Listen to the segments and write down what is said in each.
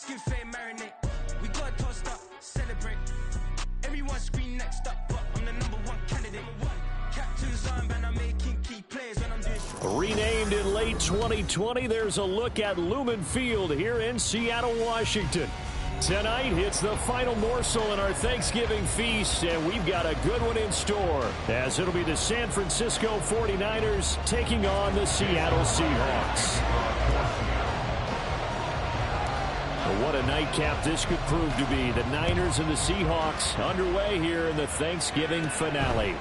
skin fame marinate. We got tossed up, celebrate. Everyone scream next up, but I'm the #1 candidate. Captain's armband, I'm making key plays when I'm doing. Renamed in late 2020, there's a look at Lumen Field here in Seattle, Washington. Tonight, it's the final morsel in our Thanksgiving feast, and we've got a good one in store, as it'll be the San Francisco 49ers taking on the Seattle Seahawks. Well, what a nightcap this could prove to be. The Niners and the Seahawks underway here in the Thanksgiving finale.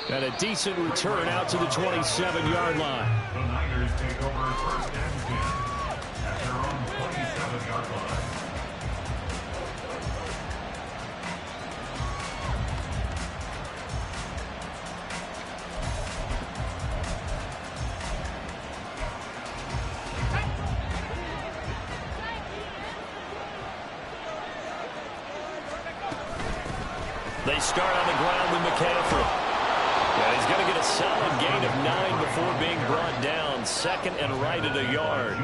And a decent return out to the 27-yard line. The Niners take over first and 10 at their own 27-yard line. They start on the ground with McCaffrey. Yeah, he's going to get a solid gain of 9 before being brought down. Second and right at a yard.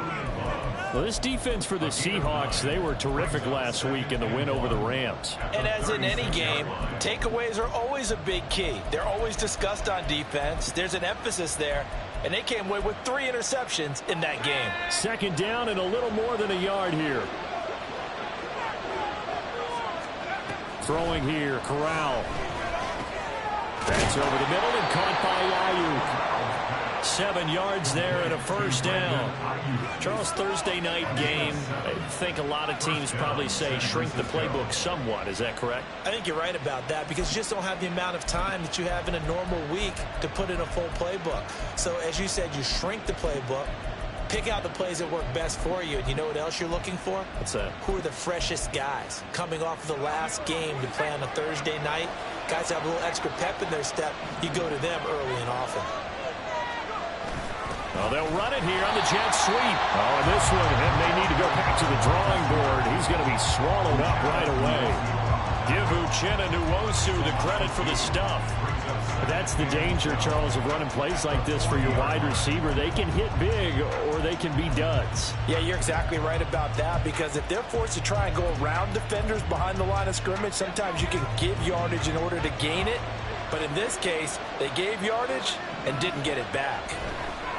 Well, this defense for the Seahawks, they were terrific last week in the win over the Rams. And as in any game, takeaways are always a big key. They're always discussed on defense. There's an emphasis there, and they came away with 3 interceptions in that game. Second down and a little more than a yard here. Throwing here, Corral. That's over the middle and caught by Aiyuk. 7 yards there and a first down. Charles, Thursday night game, I think a lot of teams probably say shrink the playbook somewhat. Is that correct? I think you're right about that because you just don't have the amount of time that you have in a normal week to put in a full playbook. So as you said, you shrink the playbook, pick out the plays that work best for you, and you know what else you're looking for? What's that? Who are the freshest guys coming off of the last game to play on a Thursday night? Guys have a little extra pep in their step. You go to them early and often. Well, they'll run it here on the jet sweep. Oh, and this one, and they need to go back to the drawing board. He's going to be swallowed up right away. Give Uchenna Nwosu the credit for the stuff. That's the danger, Charles, of running plays like this for your wide receiver. They can hit big or they can be duds. Yeah, you're exactly right about that because if they're forced to try and go around defenders behind the line of scrimmage, sometimes you can give yardage in order to gain it. But in this case, they gave yardage and didn't get it back.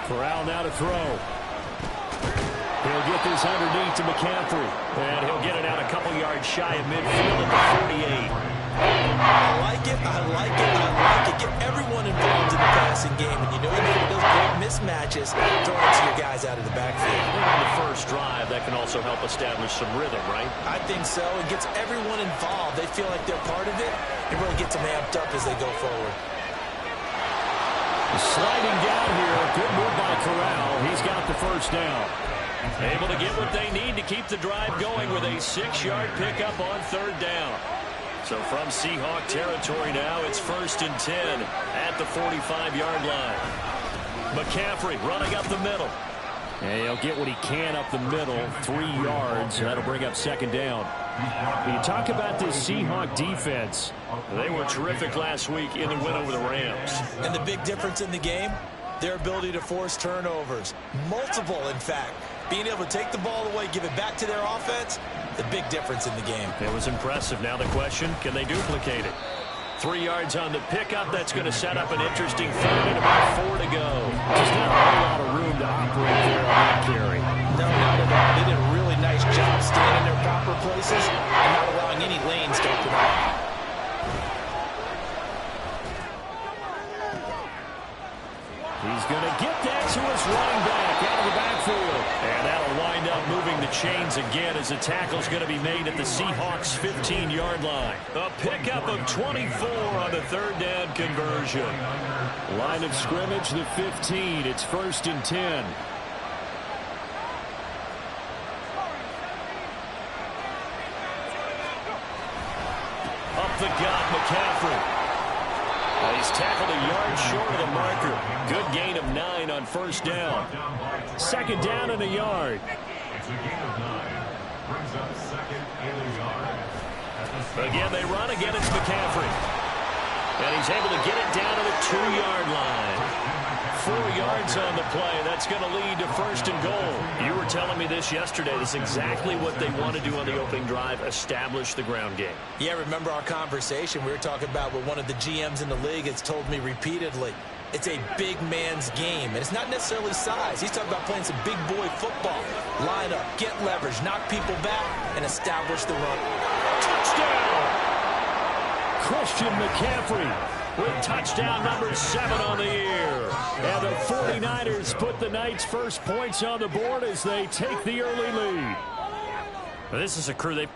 Corral now to throw. He'll get this underneath to McCaffrey. And he'll get it out a couple yards shy of midfield at the 48. I like it, I like it, I like it. Get everyone involved in the passing game. And you know those great mismatches, throw it to your guys out of the backfield. On the first drive, that can also help establish some rhythm, right? I think so. It gets everyone involved. They feel like they're part of it. It really gets them amped up as they go forward. Sliding down here. Good move by Corral. He's got the first down. Able to get what they need to keep the drive going with a 6-yard pickup on third down. So from Seahawk territory now, it's 1st and 10 at the 45-yard line. McCaffrey running up the middle. And he'll get what he can up the middle, 3 yards. That'll bring up second down. When you talk about this Seahawk defense, they were terrific last week in the win over the Rams. And the big difference in the game, their ability to force turnovers. Multiple, in fact. Being able to take the ball away, give it back to their offense, the big difference in the game. It was impressive. Now the question, can they duplicate it? 3 yards on the pickup. That's going to set up an interesting third and about 4 to go. Just not a whole lot of room to operate there on that carry. No, not at all. They did a really nice job staying in their proper places and not allowing any lanes to open up. He's going to get that to his running back out of the backfield. And that'll wind up moving the chains again as the tackle's going to be made at the Seahawks' 15-yard line. A pickup of 24 on the third down conversion. Line of scrimmage, the 15. It's 1st and 10. Up the gut, McCaffrey. He's tackled a yard short of the marker. Good gain of 9 on first down. Second down and a yard. It's a gain of 9. Brings up second and a yard. Again, they run. Again, it's McCaffrey. And he's able to get it down to the 2-yard line. 4 yards on the play. That's going to lead to 1st and goal. You were telling me this yesterday. This is exactly what they want to do on the opening drive, establish the ground game. Yeah, remember our conversation? We were talking about what one of the GMs in the league has told me repeatedly. It's a big man's game, and it's not necessarily size. He's talking about playing some big boy football. Line up, get leverage, knock people back, and establish the run. Touchdown! Christian McCaffrey with touchdown number 7 on the year. And the 49ers put the Knights' first points on the board as they take the early lead. Now, this is a crew they...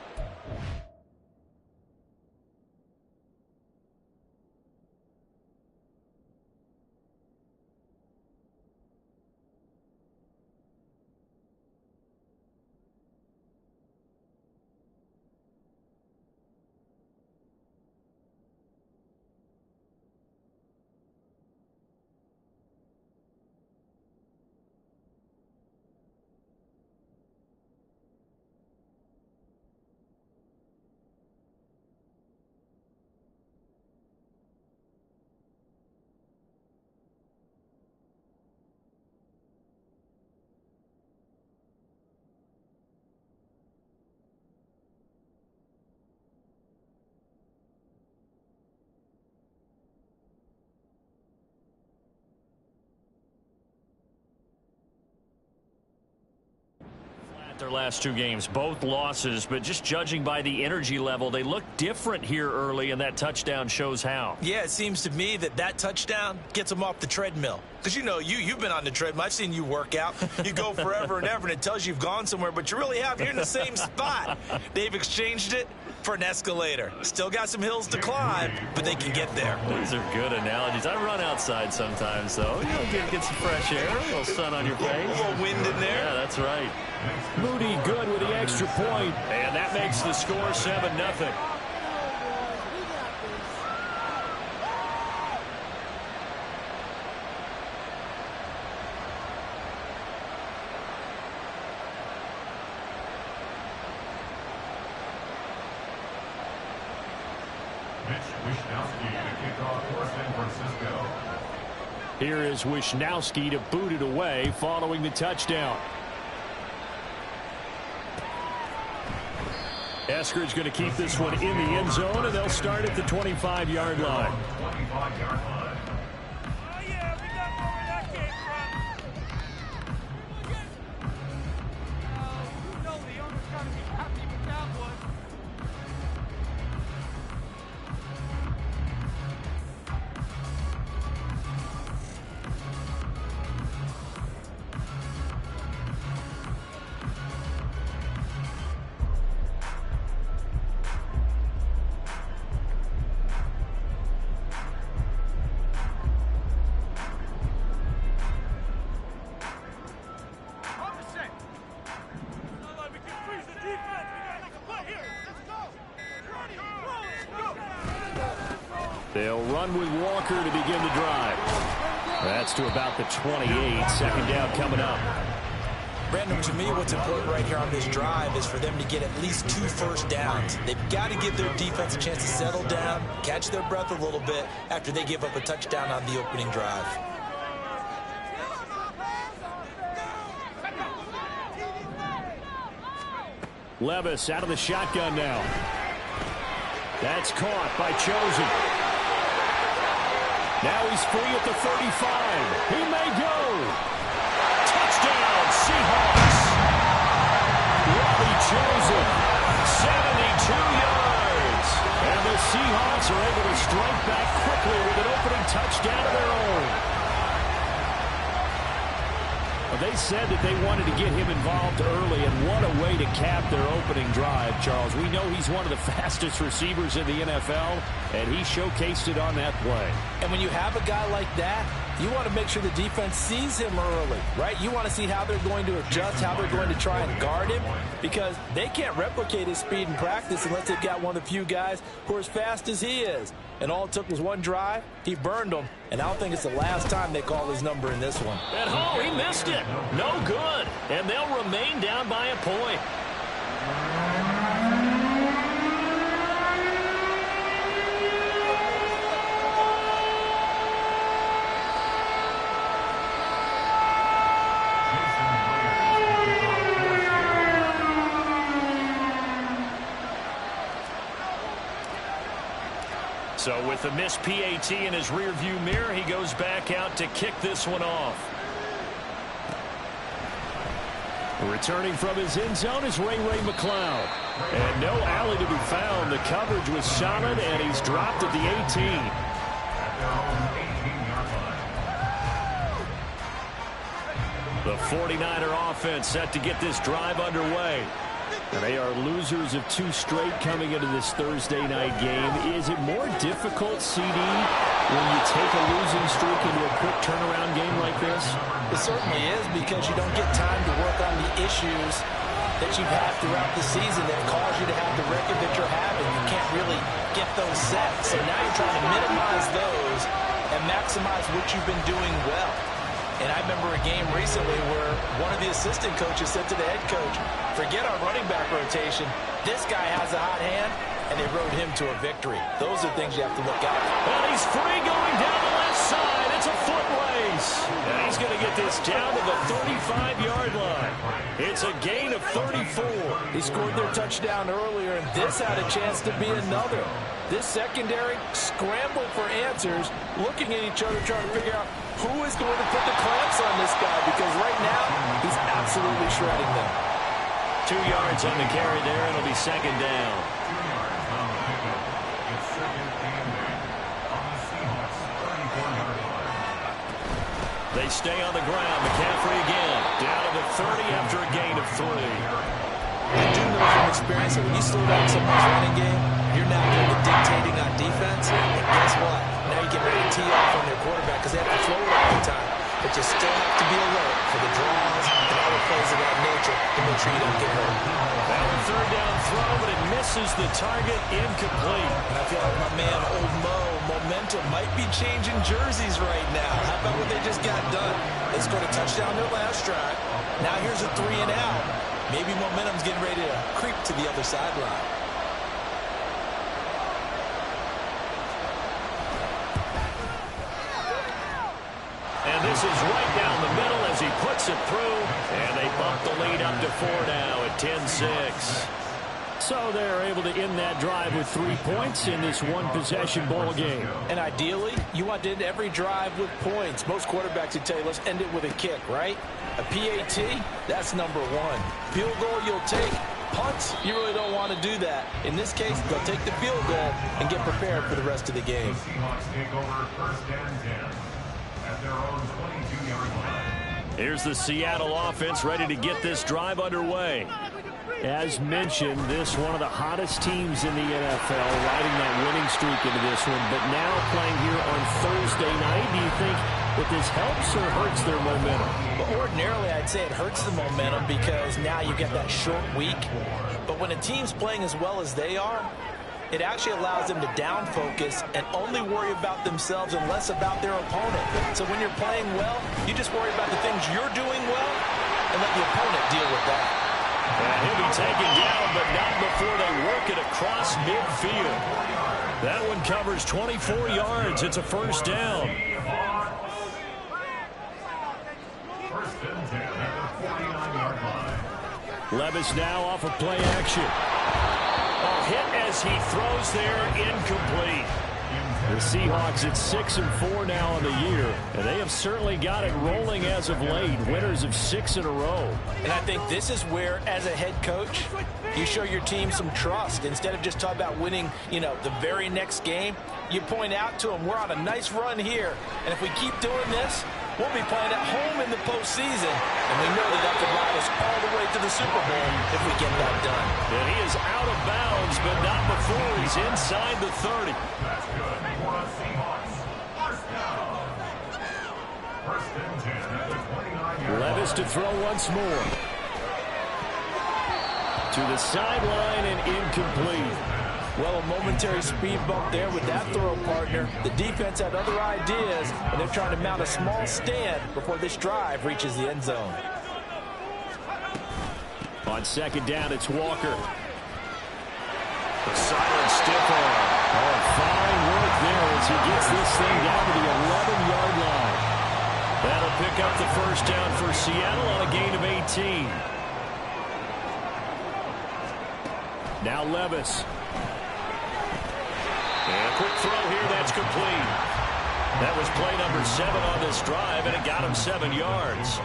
Their last 2 games, both losses, but just judging by the energy level, they look different here early, and that touchdown shows how. Yeah, it seems to me that touchdown gets them off the treadmill. Because, you know, you've been on the treadmill. I've seen you work out. You go forever and ever, and it tells you you've gone somewhere, but you really have. You're in the same spot. They've exchanged it for an escalator. Still got some hills to climb, but they can get there. These are good analogies. I run outside sometimes, though. You know, get some fresh air, a little sun on your face. A little wind in there. Yeah, that's right. Moody good with the extra point, and that makes the score 7-0. Mitch Wishnowsky to kick off for San Francisco. Here is Wishnowsky to boot it away following the touchdown. Eskridge going to keep this one in the end zone, and they'll start at the 25-yard line. 25-yard line. They'll run with Walker to begin the drive. That's to about the 28. Second down coming up. Brandon, to me, what's important right here on this drive is for them to get at least 2 first downs. They've got to give their defense a chance to settle down, catch their breath a little bit after they give up a touchdown on the opening drive. Levis out of the shotgun now. That's caught by Chosen. Now he's free at the 35. He may go. Touchdown, Seahawks. Robbie Chosen, 72 yards. And the Seahawks are able to strike back quickly with an opening touchdown of their own. They said that they wanted to get him involved early, and what a way to cap their opening drive, Charles. We know he's one of the fastest receivers in the NFL, and he showcased it on that play. And when you have a guy like that, you want to make sure the defense sees him early, right? You want to see how they're going to adjust, how they're going to try and guard him, because they can't replicate his speed in practice unless they've got one of the few guys who are as fast as he is. And all it took was one drive. He burned them, and I don't think it's the last time they call his number in this one. And he missed it. No good. And they'll remain down by a point. So with the missed PAT in his rearview mirror, he goes back out to kick this one off. Returning from his end zone is Ray McCloud. And no alley to be found. The coverage was solid, and he's dropped at the 18. The 49er offense set to get this drive underway. And they are losers of 2 straight coming into this Thursday night game. Is it more difficult, CD, when you take a losing streak into a quick turnaround game like this? It certainly is, because you don't get time to work on the issues that you've had throughout the season that cause you to have the record that you're having. You can't really get those set. So now you're trying to minimize those and maximize what you've been doing well. And I remember a game recently where one of the assistant coaches said to the head coach, forget our running back rotation. This guy has a hot hand, and they rode him to a victory. Those are things you have to look out for. Well, he's free going down the left side. It's a foot race. And he's going to get this down to the 35-yard line. It's a gain of 34. He scored their touchdown earlier, and this had a chance to be another. This secondary scrambled for answers, looking at each other, trying to figure out who is going to put the clamps on this guy, because right now he's absolutely shredding them. 2 yards on the carry there. It'll be second down. 2 yards on the pickup. It's second and 8 on the Seahawks 34-yard line. They stay on the ground. McCaffrey again. Down to the 30 after a gain of 3. I do know from experience that when you slow down someone's running game, you're now doing the dictating on defense. And guess what? Now you get ready to tee off on their quarterback because they have to flow it all the time. But you still have to be alert for the draws and other plays of that nature to make sure you don't get hurt. Now a third down throw, but it misses the target, incomplete. And I feel like my man, Old Mo, momentum might be changing jerseys right now. How about what they just got done? They scored a touchdown their last drive. Now here's a 3 and out. Maybe momentum's getting ready to creep to the other sideline. And this is right down the middle as he puts it through. And they bump the lead up to 4 now at 10-6. So they're able to end that drive with 3 points in this one-possession ball game. And ideally, you want to end every drive with points. Most quarterbacks would tell you, let's end it with a kick, right? A PAT, that's number 1. Field goal, you'll take. Punts, you really don't want to do that. In this case, they'll take the field goal and get prepared for the rest of the game. The Seahawks take over first and 10 at their own 22-yard line. Here's the Seattle offense ready to get this drive underway. As mentioned, this one of the hottest teams in the NFL, riding that winning streak into this one, but now playing here on Thursday night. Do you think that this helps or hurts their momentum? Well, ordinarily, I'd say it hurts the momentum because now you get that short week. But when a team's playing as well as they are, it actually allows them to down focus and only worry about themselves and less about their opponent. So when you're playing well, you just worry about the things you're doing well and let the opponent deal with that. And he'll be taken down, but not before they work it across midfield. That one covers 24 yards. It's a first down. First and 10 at the 49-yard line. Levis now off of play action. A hit as he throws there, incomplete. The Seahawks at 6-4 now on the year, and they have certainly got it rolling as of late. Winners of 6 in a row. And I think this is where, as a head coach, you show your team some trust. Instead of just talking about winning, the very next game, you point out to them, we're on a nice run here, and if we keep doing this, we'll be playing at home in the postseason, and we know that could ride us all the way to the Super Bowl if we get that done. And he is out of bounds, but not before he's inside the 30. That's good for the Seahawks. First down. First and 10 at the 29-yard line. Levis to throw once more. To the sideline and incomplete. Well, a momentary speed bump there with that throw, partner. The defense had other ideas, and they're trying to mount a small stand before this drive reaches the end zone. On second down, it's Walker. The silent stiff arm. Oh, fine work there as he gets this thing down to the 11-yard line. That'll pick up the first down for Seattle on a gain of 18. Now Levis. And a quick throw here, that's complete. That was play number 7 on this drive, and it got him 7 yards.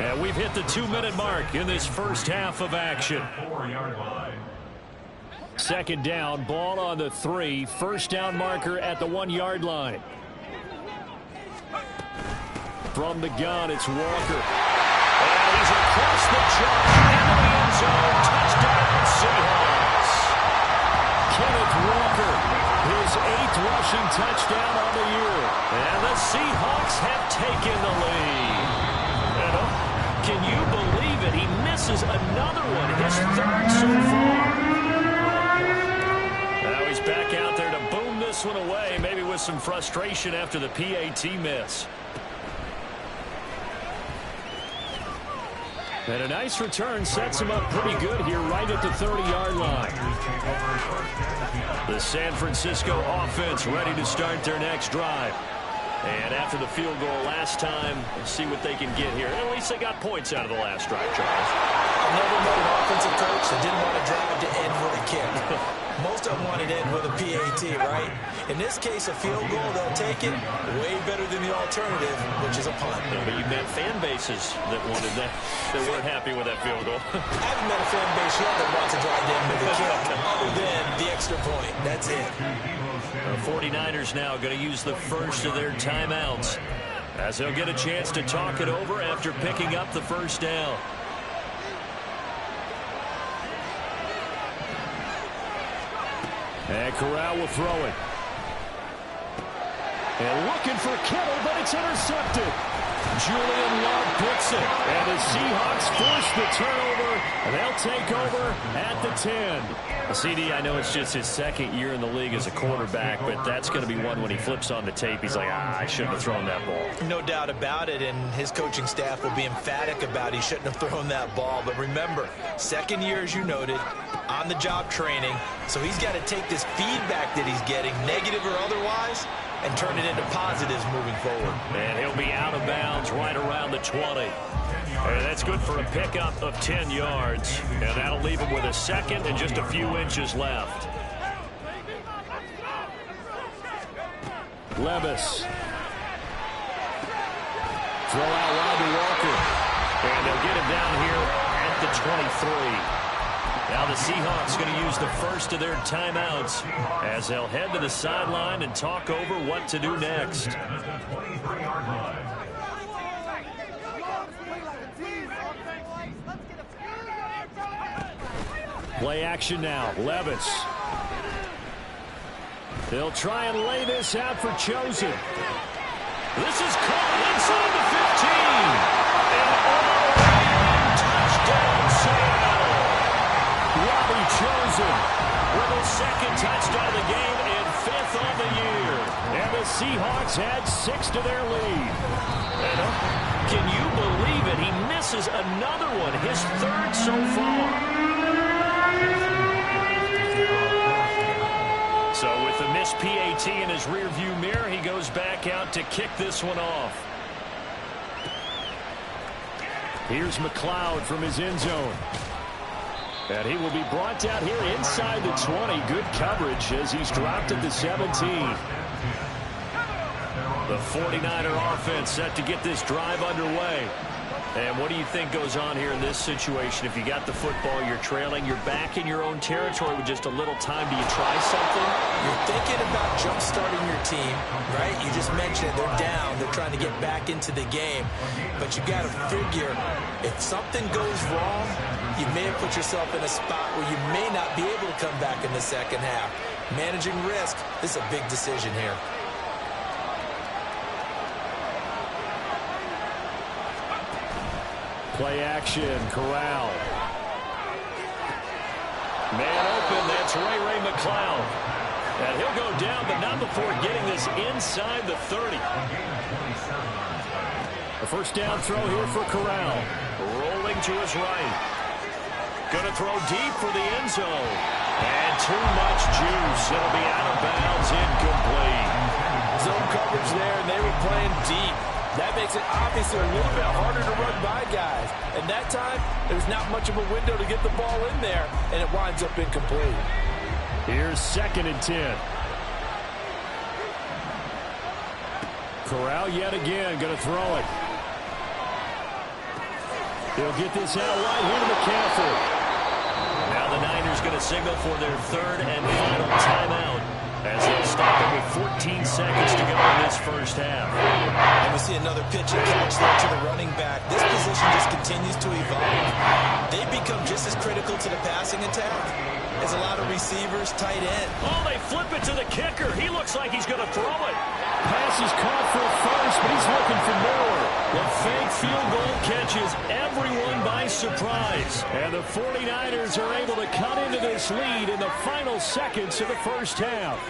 And we've hit the 2-minute mark in this first half of action. 4-yard line. Second down, ball on the 3. First down marker at the 1-yard line. From the gun, it's Walker. And he's across the chalk into the end zone. Touchdown, Seahawks. Kenneth Walker, his 8th rushing touchdown on the year. And the Seahawks have taken the lead. And can you believe it? He misses another one, his 3rd so far. Now he's back out there to boom this one away, maybe with some frustration after the PAT miss. And a nice return sets him up pretty good here right at the 30-yard line. The San Francisco offense ready to start their next drive. And after the field goal last time, let's see what they can get here. At least they got points out of the last drive, Charles. I've never met an offensive coach that didn't want to drive to end with a kick. Most of them wanted to end with a PAT, right? In this case, a field goal, they'll take it way better than the alternative, which is a punt. Yeah, but you met fan bases that wanted that, that weren't happy with that field goal. I haven't met a fan base yet that wants to drive to end with a kick, other than the extra point. That's it. The 49ers now going to use the first of their timeouts as they'll get a chance to talk it over after picking up the first down. And Corral will throw it. And looking for Kittle, but it's intercepted. Julian Love picks it. And the Seahawks force the turnover, and they'll take over at the 10. CD, I know it's just his 2nd year in the league as a quarterback, but that's going to be one when he flips on the tape. He's like, I shouldn't have thrown that ball. No doubt about it, and his coaching staff will be emphatic about he shouldn't have thrown that ball. But remember, 2nd year, as you noted, on-the-job training, so he's got to take this feedback that he's getting, negative or otherwise, and turn it into positives moving forward. And he'll be out of bounds right around the 20. And that's good for a pickup of 10 yards. And that'll leave him with a 2nd and just a few inches left. Levis. Throw out wide to Walker. And they'll get him down here at the 23. Now the Seahawks going to use the first of their timeouts as they'll head to the sideline and talk over what to do next. Play action now. Levis. They'll try and lay this out for Chosen. This is caught inside the 15. And all around touchdown Seattle. Robbie Chosen with his 2nd touchdown of the game and 5th on the year. And the Seahawks add 6 to their lead. And can you believe it? He misses another one, his 3rd so far. So with the missed PAT in his rearview mirror, he goes back out to kick this one off. Here's McLeod from his end zone. And he will be brought down here inside the 20. Good coverage as he's dropped at the 17. The 49er offense set to get this drive underway. And what do you think goes on here in this situation? If you got the football, you're trailing, you're back in your own territory with just a little time. Do you try something? You're thinking about jump-starting your team, right? You just mentioned it. They're down. They're trying to get back into the game. But you got to figure, if something goes wrong, you may have put yourself in a spot where you may not be able to come back in the second half. Managing risk, this is a big decision here. Play action, Corral. Man open, that's Ray McLeod. And he'll go down, but not before getting this inside the 30. A first down throw here for Corral. Rolling to his right. Going to throw deep for the end zone. And too much juice. It'll be out of bounds, incomplete. Zone coverage there, and they were playing deep. That makes it obviously a little bit harder to run by guys. And that time, there's not much of a window to get the ball in there, and it winds up incomplete. Here's 2nd and 10. Corral yet again going to throw it. He'll get this out wide here to McCaffrey. Now the Niners going to signal for their 3rd and final timeout as they'll stop it with 14 seconds to go in this first half. And we see another pitch and catch there to the running back. This position just continues to evolve. They've become just as critical to the passing attack as a lot of receivers, tight end. Oh, they flip it to the kicker. He looks like he's going to throw it. Pass is caught for a first, but he's looking for more. The fake field goal catches everyone by surprise. And the 49ers are able to cut into this lead in the final seconds of the first half.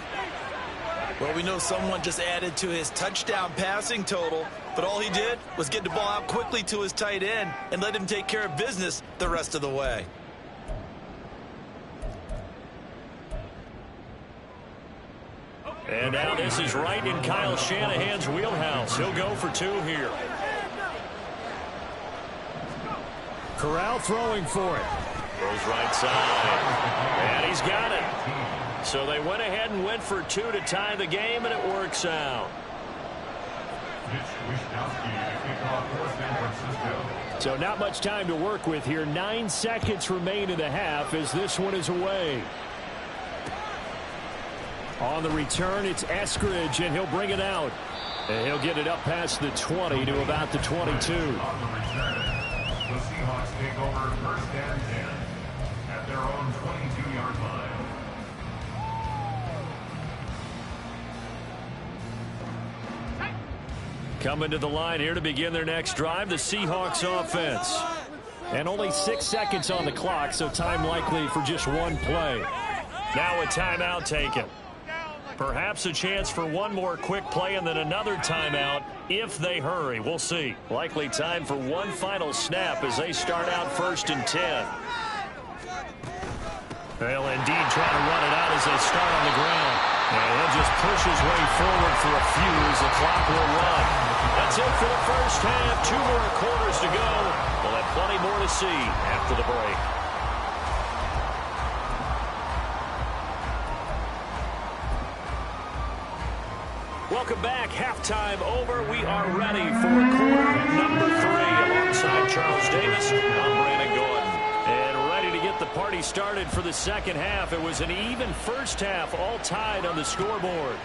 Well, we know someone just added to his touchdown passing total, but all he did was get the ball out quickly to his tight end and let him take care of business the rest of the way. And now this is right in Kyle Shanahan's wheelhouse. He'll go for 2 here. Corral throwing for it. Throws right side. And he's got it. So they went ahead and went for 2 to tie the game, and it works out. So not much time to work with here. 9 seconds remain in the half as this one is away. On the return, it's Eskridge, and he'll bring it out. And he'll get it up past the 20 to about the 22. On the return, the Seahawks take over 1st and 10 at their own 22-yard line. Coming to the line here to begin their next drive, the Seahawks offense. And only 6 seconds on the clock, so time likely for just 1 play. Now a timeout taken. Perhaps a chance for one more quick play and then another timeout if they hurry. We'll see. Likely time for one final snap as they start out 1st and 10. They'll indeed try to run it out as they start on the ground. And he'll just push his way forward for a few as the clock will run. That's it for the first half. 2 more quarters to go. We'll have plenty more to see after the break. Welcome back. Halftime over. We are ready for quarter number 3. Alongside Charles Davis, I'm Brandon Gordon. And ready to get the party started for the second half. It was an even first half, all tied on the scoreboard.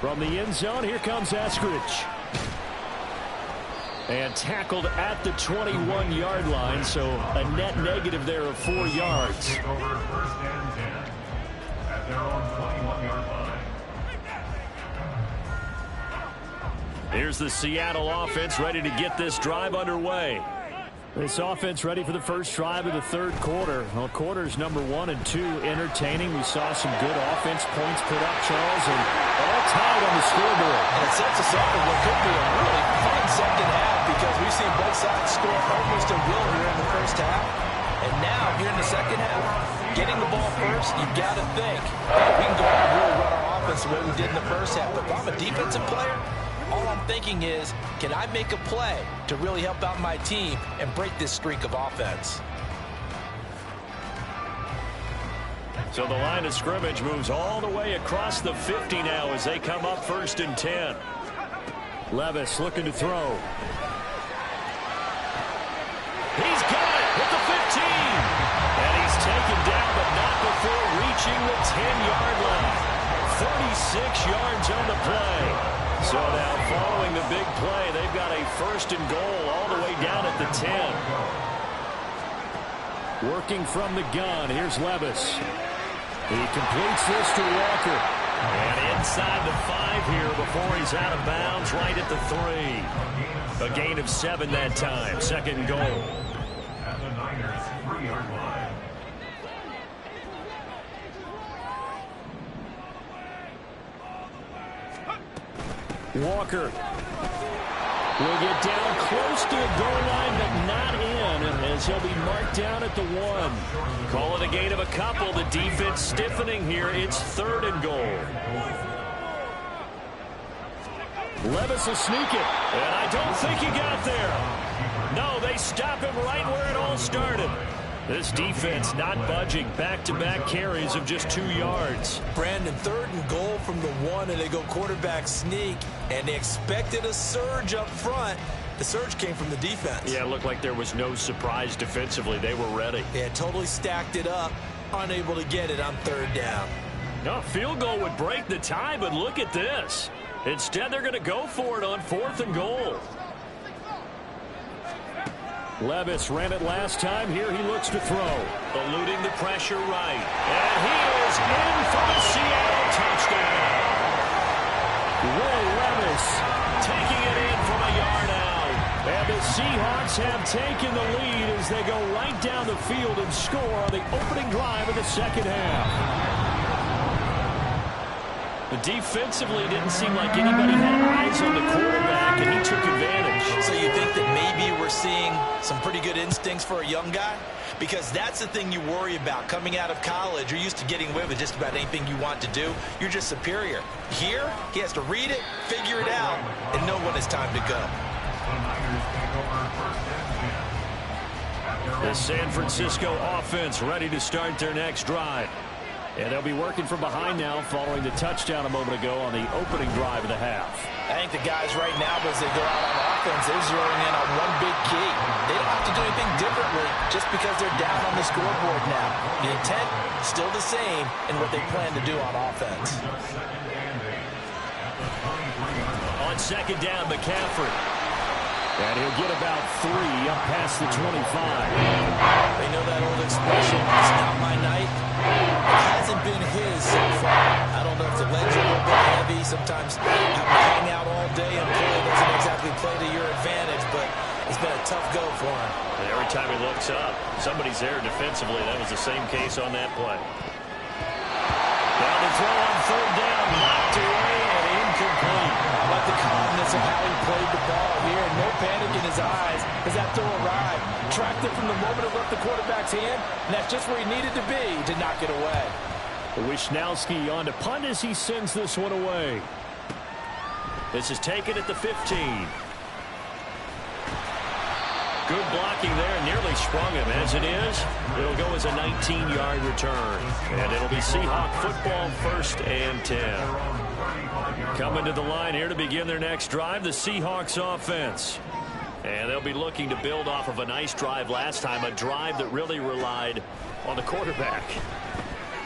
From the end zone, here comes Eskridge. And tackled at the 21-yard line, so a net negative there of 4 yards. Take over 1st and 10 at their own 21-yard line. Here's the Seattle offense ready to get this drive underway. This offense ready for the first drive of the 3rd quarter. Well, quarters number 1 and 2 entertaining. We saw some good offense points put up, Charles, and all tied on the scoreboard. And it sets us up for what could be a really fun second half because we've seen both sides score almost at will here in the first half. And now, here in the second half, getting the ball first, you've got to think, we can go out and really run our offense the way we did in the first half. But if I'm a defensive player, all I'm thinking is, can I make a play to really help out my team and break this streak of offense? So the line of scrimmage moves all the way across the 50 now as they come up 1st and 10. Levis looking to throw. He's got it at the 15. And he's taken down, but not before reaching the 10-yard line. 36 yards on the play. So now following the big play, they've got a 1st and goal all the way down at the 10. Working from the gun, here's Levis. He completes this to Walker. And inside the 5 here before he's out of bounds right at the 3. A gain of 7 that time, 2nd goal. At the Niners' 3-yard line. Walker will get down close to the goal line, but not in, as he'll be marked down at the 1. Call it a gain of a couple. The defense stiffening here. It's 3rd and goal. Levis will sneak it, and I don't think he got there. No, they stop him right where it all started. This defense not budging. Back-to-back carries of just 2 yards. Brandon, 3rd and goal from the 1, and they go quarterback sneak, and they expected a surge up front. The surge came from the defense. Yeah, it looked like there was no surprise defensively. They were ready. Yeah, totally stacked it up, unable to get it on 3rd down. No, field goal would break the tie, but look at this. Instead, they're going to go for it on 4th and goal. Levis ran it last time. Here he looks to throw. Eluding the pressure right. And he is in for a Seattle touchdown. Will Levis taking it in from a yard out. And the Seahawks have taken the lead as they go right down the field and score on the opening drive of the 2nd half. But defensively, it didn't seem like anybody had eyes on the quarterback, and he took advantage. So you think that maybe we're seeing some pretty good instincts for a young guy? Because that's the thing you worry about. Coming out of college, you're used to getting away with just about anything you want to do. You're just superior. Here, he has to read it, figure it out, and know when it's time to go. The San Francisco offense ready to start their next drive. And they'll be working from behind now following the touchdown a moment ago on the opening drive of the half. I think the guys right now, as they go out on offense, they're zeroing in on one big key. They don't have to do anything differently just because they're down on the scoreboard now. The intent still the same in what they plan to do on offense. On 2nd down, McCaffrey. And he'll get about 3 up past the 25. They know that old expression, it's not my night. It hasn't been his so far. I don't know if the legs are a little bit heavy. Sometimes having to hang out all day and play doesn't exactly play to your advantage, but it's been a tough go for him. And every time he looks up, somebody's there defensively. That was the same case on that play. Down the throw on 3rd down, knocked away and incomplete. I like the calmness of how he played the ball here. No panic in his eyes as that throw arrived. Tracked it from the moment it left the quarterback's hand, and that's just where he needed to be to knock it away. Wishnowski on to punt as he sends this one away. This is taken at the 15. Good blocking there, nearly sprung him. As it is, it'll go as a 19-yard return. And it'll be Seahawk football, 1st and 10. Coming to the line here to begin their next drive, the Seahawks offense. And they'll be looking to build off of a nice drive last time, a drive that really relied on the quarterback.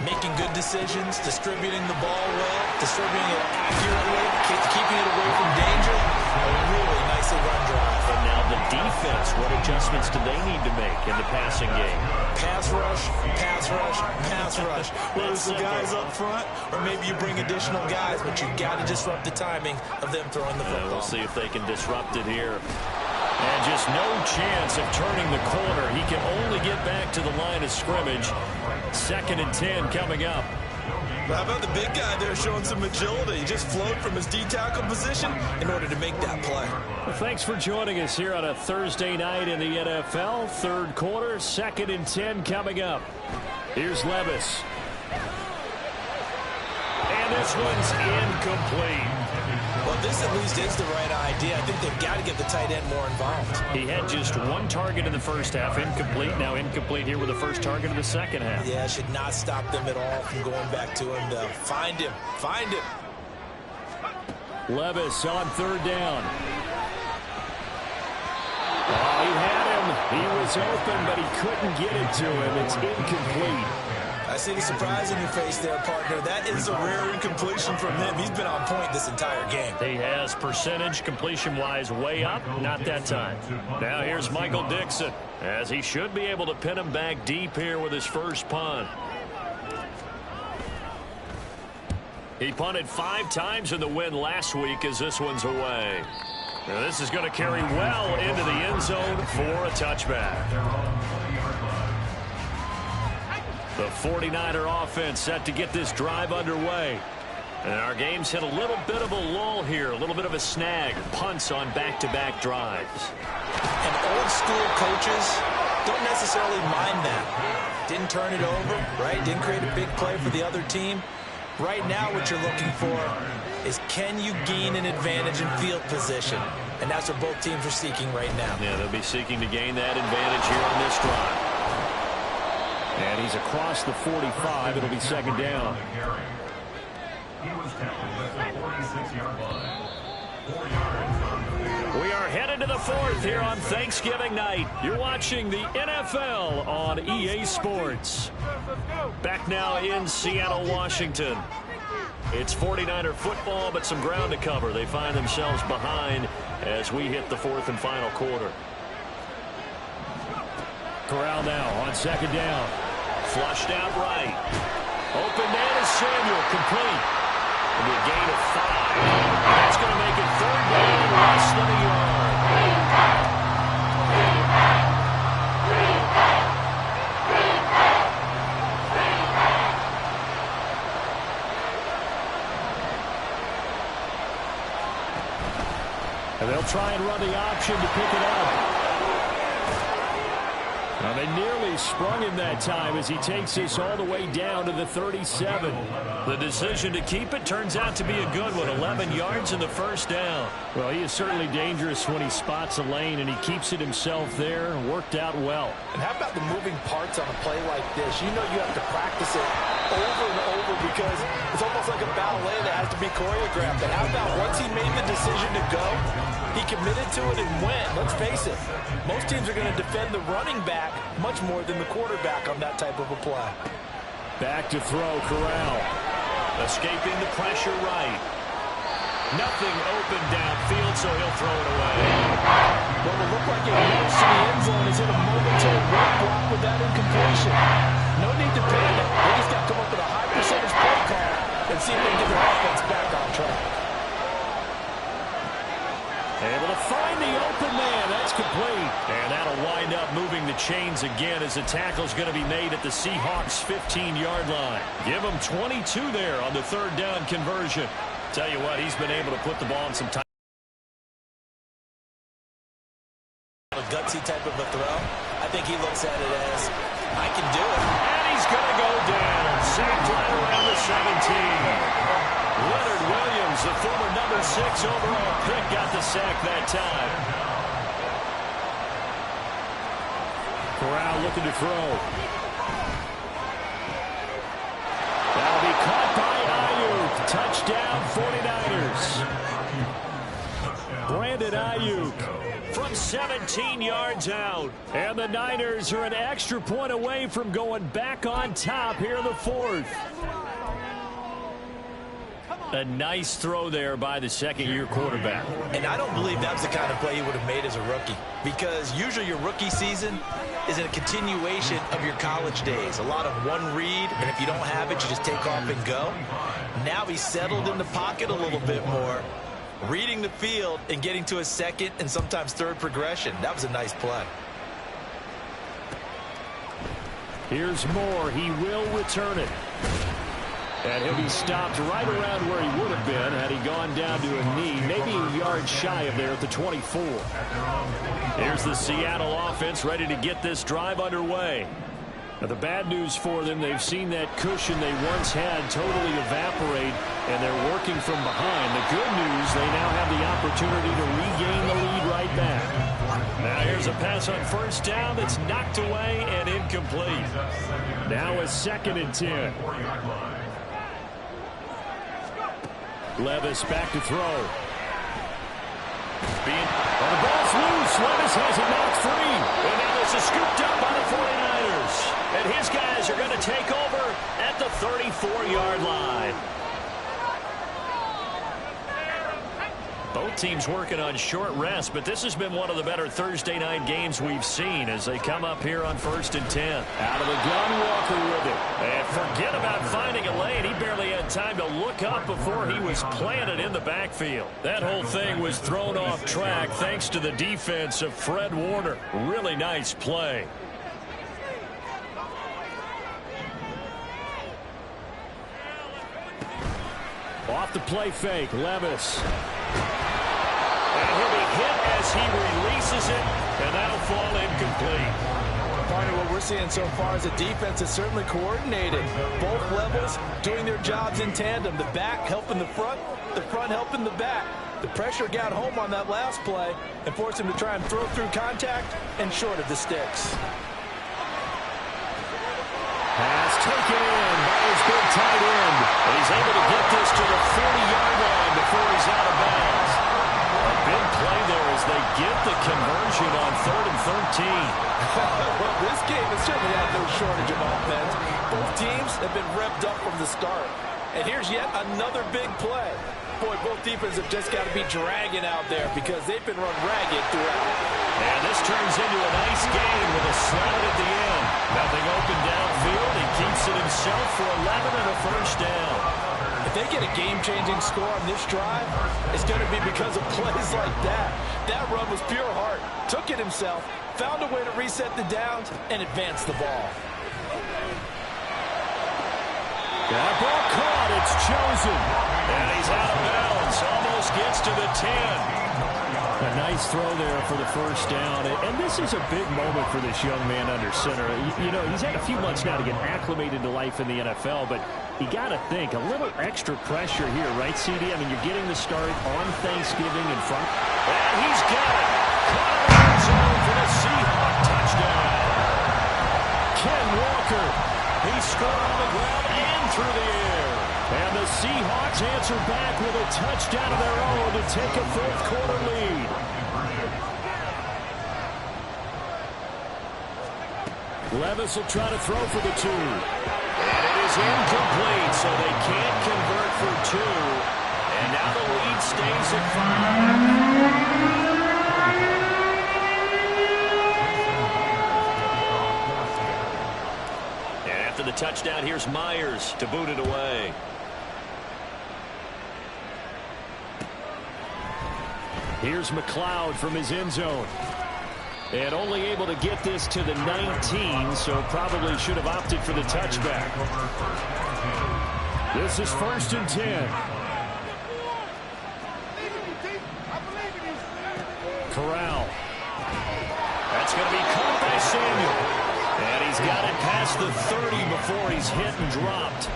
Making good decisions, distributing the ball well, distributing it accurately, keeping it away from danger. A really nicely run drive. And now the defense, what adjustments do they need to make in the passing game? Pass rush, pass rush, pass rush. Whether it's the guys up front or maybe you bring additional guys, but you've got to disrupt the timing of them throwing the football. We'll see if they can disrupt it here. And just no chance of turning the corner. He can only get back to the line of scrimmage. 2nd and 10 coming up. How about the big guy there showing some agility? He just flowed from his D-tackle position in order to make that play. Well, thanks for joining us here on a Thursday night in the NFL. 3rd quarter, 2nd and 10 coming up. Here's Levis. And this one's incomplete. Well, this at least is the right idea. I think they've got to get the tight end more involved. He had just 1 target in the 1st half, incomplete. Now incomplete here with the 1st target in the 2nd half. Yeah, should not stop them at all from going back to him, though. Find him. Find him. Levis on 3rd down. Oh, he had him. He was open, but he couldn't get it to him. It's incomplete. I see the surprise in your face there, partner. That is a rare incompletion from him. He's been on point this entire game. He has percentage completion-wise way up. Not that time. Now here's Michael Dixon, as he should be able to pin him back deep here with his first punt. He punted 5 times in the win last week as this one's away. Now this is going to carry well into the end zone for a touchback. The 49er offense set to get this drive underway. And our game's hit a little bit of a lull here, a little bit of a snag. Punts on back-to-back drives. And old school coaches don't necessarily mind that. Didn't turn it over, right? Didn't create a big play for the other team. Right now what you're looking for is, can you gain an advantage in field position? And that's what both teams are seeking right now. Yeah, they'll be seeking to gain that advantage here on this drive. And he's across the 45. It'll be second down. He was tackled at the 46-yard line. 4 yards on the pickup. We are headed to the fourth here on Thanksgiving night. You're watching the NFL on EA Sports. Back now in Seattle, Washington. It's 49er football, but some ground to cover. They find themselves behind as we hit the fourth and final quarter. Corral now on second down. Flushed out right. Open man is Samuel, complete. It'll be a gain of 5. That's going to make it third down, less than a yard. And they'll try and run the option to pick it up. Now they nearly sprung him that time as he takes this all the way down to the 37. The decision to keep it turns out to be a good one. 11 yards in the first down. Well, he is certainly dangerous when he spots a lane, and he keeps it himself there. Worked out well. And how about the moving parts on a play like this? You know you have to practice it over and over because it's almost like a ballet that has to be choreographed. And how about once he made the decision to go, he committed to it and went. Let's face it, most teams are going to defend the running back much more than the quarterback on that type of a play. Back to throw, Corral. Escaping the pressure right. Nothing open downfield, so he'll throw it away. What will look like a rush to the end zone is in a momentary roadblock with that incompletion. No need to panic. They just got to come up with a high percentage play call and see if they can get their offense back on track. Able to find the open man. That's complete. And that'll wind up moving the chains again as the tackle's going to be made at the Seahawks' 15-yard line. Give them 22 there on the third down conversion. Tell you what, he's been able to put the ball in some time. A gutsy type of a throw. I think he looks at it as, I can do it. And he's going to go down. Sacked right around the 17. Leonard Williams, the former number 6 overall pick, got the sack that time. Corral looking to throw. That'll be caught by Ayuk. Touchdown 49ers. Brandon Ayuk from 17 yards out. And the Niners are an extra point away from going back on top here in the fourth. A nice throw there by the second-year quarterback. And I don't believe that was the kind of play he would have made as a rookie, because usually your rookie season is a continuation of your college days. A lot of one read, and if you don't have it, you just take off and go. Now he's settled in the pocket a little bit more, reading the field and getting to a second and sometimes third progression. That was a nice play. Here's Moore. He will return it. And he'll be stopped right around where he would have been had he gone down to a knee, maybe a yard shy of there at the 24. Here's the Seattle offense ready to get this drive underway. Now, the bad news for them, they've seen that cushion they once had totally evaporate, and they're working from behind. The good news, they now have the opportunity to regain the lead right back. Now here's a pass on first down that's knocked away and incomplete. Now a 2nd and 10. Levis back to throw. The ball's loose. Levis has it knocked free. And now this is scooped up by the 49ers. And his guys are going to take over at the 34-yard line. Both teams working on short rest, but this has been one of the better Thursday night games we've seen as they come up here on 1st and 10. Out of the gun, Walker with it. And forget about finding a lane. He barely had time to look up before he was planted in the backfield. That whole thing was thrown off track thanks to the defense of Fred Warner. Really nice play. Off the play fake, Levis. And he'll be hit as he releases it, and that'll fall incomplete. Partner, what we're seeing so far is the defense is certainly coordinated. Both levels doing their jobs in tandem. The back helping the front helping the back. The pressure got home on that last play and forced him to try and throw through contact and short of the sticks. taken in by his big tight end. And he's able to get this to the 40-yard line before he's out of bounds. A big play there as they get the conversion on 3rd and 13. Well, this game has certainly had no shortage of offense. Both teams have been revved up from the start. And here's yet another big play. Boy, both defenses have just got to be dragging out there because they've been run ragged throughout. And this turns into a nice game with a slant at the end. Nothing open downfield. He keeps it himself for 11 and a first down. If they get a game-changing score on this drive, it's going to be because of plays like that. That run was pure heart. Took it himself, found a way to reset the downs, and advance the ball. That ball caught. It's chosen. And he's out of bounds. Almost gets to the 10. A nice throw there for the first down. And this is a big moment for this young man under center. You know, he's had a few months now to get acclimated to life in the NFL, but you got to think, a little extra pressure here, right, CD? I mean, you're getting the start on Thanksgiving in front. And he's got it. Caught in the end zone for the Seahawks touchdown. Ken Walker. He scored on the ground and through the air. And the Seahawks answer back with a touchdown of their own to take a fourth-quarter lead. Levis will try to throw for the 2. And it is incomplete, so they can't convert for 2. And now the lead stays at 5. After the touchdown, here's Myers to boot it away. Here's McLeod from his end zone. And only able to get this to the 19, so probably should have opted for the touchback. This is 1st and 10. Corral. That's going to be caught by Samuel. And he's got it past the 30 before he's hit and dropped.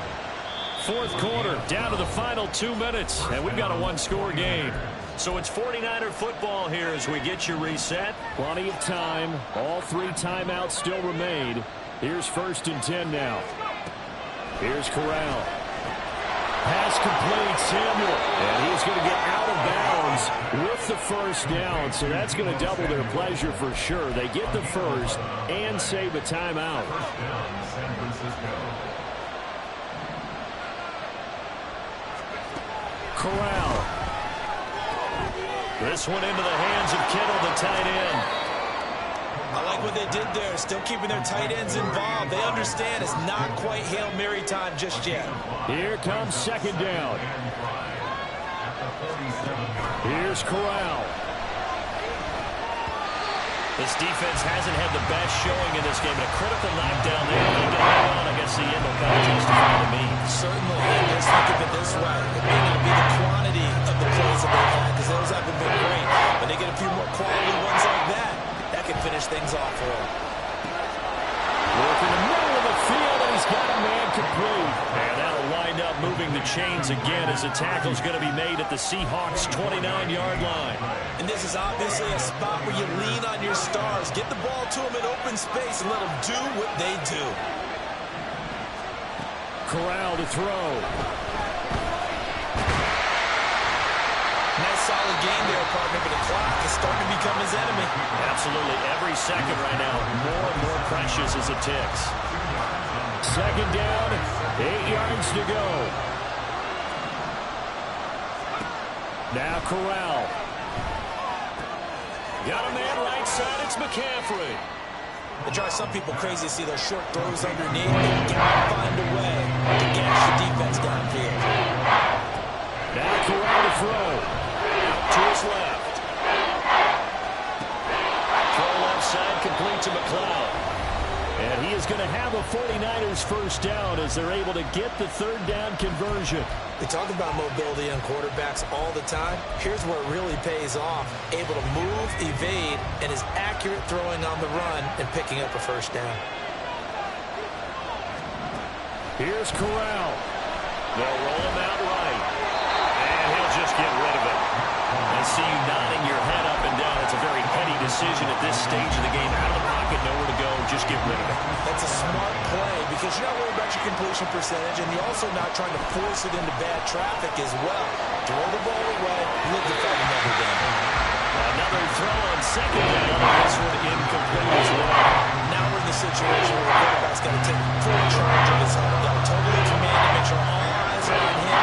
Fourth quarter, down to the final 2 minutes, and we've got a one-score game. So it's 49er football here as we get you reset. Plenty of time. All 3 timeouts still remain. Here's 1st and 10 now. Here's Corral. Pass complete, Samuel. And he's going to get out of bounds with the first down. So that's going to double their pleasure for sure. They get the first and save a timeout. Corral. This one into the hands of Kittle, the tight end. I like what they did there, still keeping their tight ends involved. They understand it's not quite Hail Mary time just yet. Here comes 2nd down. Here's Corral. This defense hasn't had the best showing in this game. A critical knockdown there. They need to hang on. I guess the end will kind of justify the means. Certainly. And let's think of it this way. It may not be the quantity of the plays that they've had, because those haven't been great. But they get a few more quality ones like that. That can finish things off for him. Work in the middle of the field, and he's got a man complete. And that'll wind up moving the chains again as the tackle's going to be made at the Seahawks' 29-yard line. And this is obviously a spot where you lean on your stars. Get the ball to them in open space and let them do what they do. Corral to throw. Nice solid game there, partner, but the clock is starting to become his enemy. Absolutely. Every second right now, more and more precious as it ticks. 2nd down, 8 yards to go. Now Corral. Got a man right side, it's McCaffrey. It drives some people crazy to see those short throws underneath. They gotta find a way to gash the defense downfield. Now Corral to throw. To his left. Throw left side complete to McLeod. And he is going to have a 49ers first down as they're able to get the 3rd down conversion. We talk about mobility on quarterbacks all the time. Here's where it really pays off. Able to move, evade, and is accurate throwing on the run and picking up a first down. Here's Corral. They'll roll him out right. And he'll just get rid of it. I see you nodding your head up and down. It's a very heady decision at this stage of the game. Out of the pocket, nowhere to go. Just get rid of it. That's a smart play because you're not worried about your completion percentage, and you're also not trying to force it into bad traffic as well. Throw the ball away, live to fight another game. Another throw on second down. This one incomplete as well. Now we're in the situation where the quarterback's got to take full charge of his hunt. Got to totally command to make sure all eyes are on him.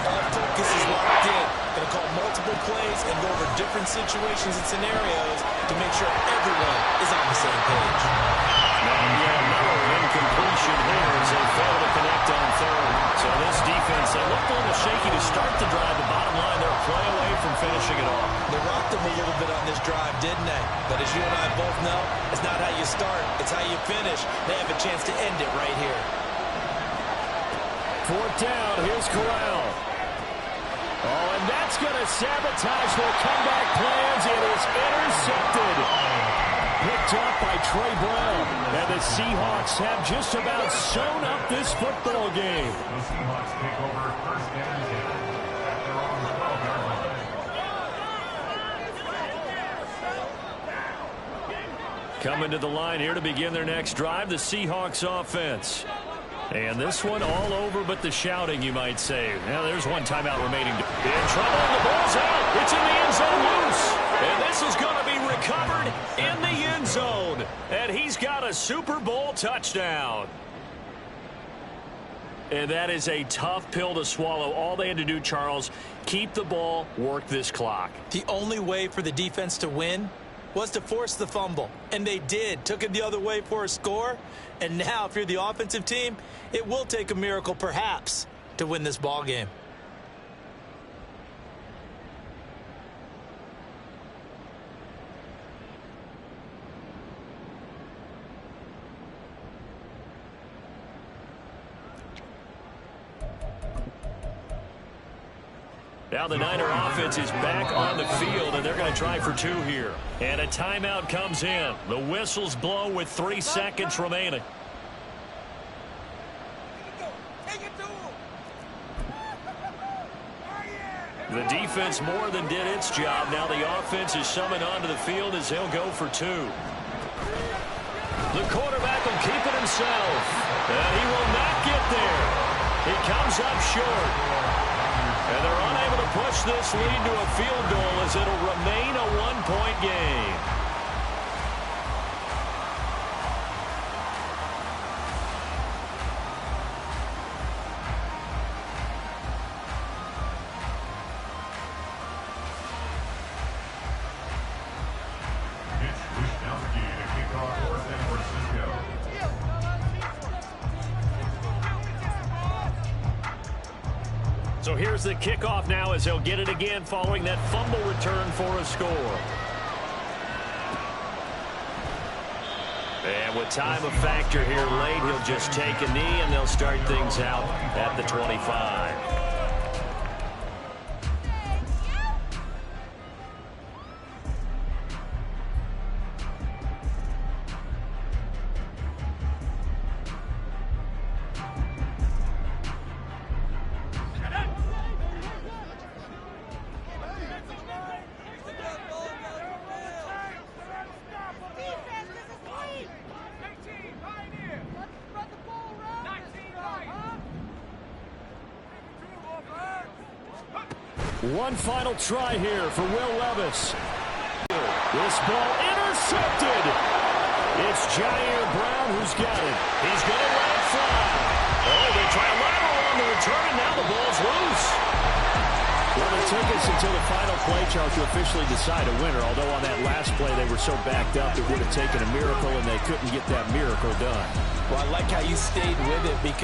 All focus is locked in. Going to call multiple plays and go over different situations and scenarios to make sure everyone is on the same page. Another incompletion here as they fail to connect on third. So this defense, they looked a little shaky to start the drive. The bottom line, they're a play away from finishing it off. They rocked them a little bit on this drive, didn't they? But as you and I both know, it's not how you start, it's how you finish. They have a chance to end it right here. Fourth down, here's Corral. Oh, and that's going to sabotage their comeback plans. It is intercepted. Picked up by Trey Brown. And the Seahawks have just about sewn up this football game. The Seahawks take over first and 10 at their own 12-yard line. Coming to the line here to begin their next drive, the Seahawks offense. And this one all over but the shouting, you might say. Now there's one timeout remaining. In trouble, and the ball's out. It's in the end zone loose. And this is going to be recovered in the end zone. And he's got a Super Bowl touchdown. And that is a tough pill to swallow. All they had to do, Charles, keep the ball, work this clock. The only way for the defense to win was to force the fumble. And they did. Took it the other way for a score. And now, if you're the offensive team, it will take a miracle, perhaps, to win this ball game. Now the Niner offense is back on the field, and they're going to try for two here. And a timeout comes in. The whistles blow with 3 seconds remaining. The defense more than did its job. Now the offense is summoned onto the field as they'll go for two. The quarterback will keep it himself. And he will not get there. He comes up short. And they're unable to push this lead to a field goal as it'll remain a one-point game. Mitch Wishnowsky to kick off for San Francisco. So here's the kickoff now as they'll get it again following that fumble return for a score. And with time a factor here late, he'll just take a knee and they'll start things out at the 25. One final try here for Will Levis. This ball intercepted. It's Jair Brown who's got it. He's going to let it fly. Oh, they try a lateral on the return, and now the ball's loose. Well, it took us until the final play, Charles, to officially decide a winner, although on that last play they were so backed up it would have taken a miracle, and they couldn't get that miracle done. Well, I like how you stayed with it because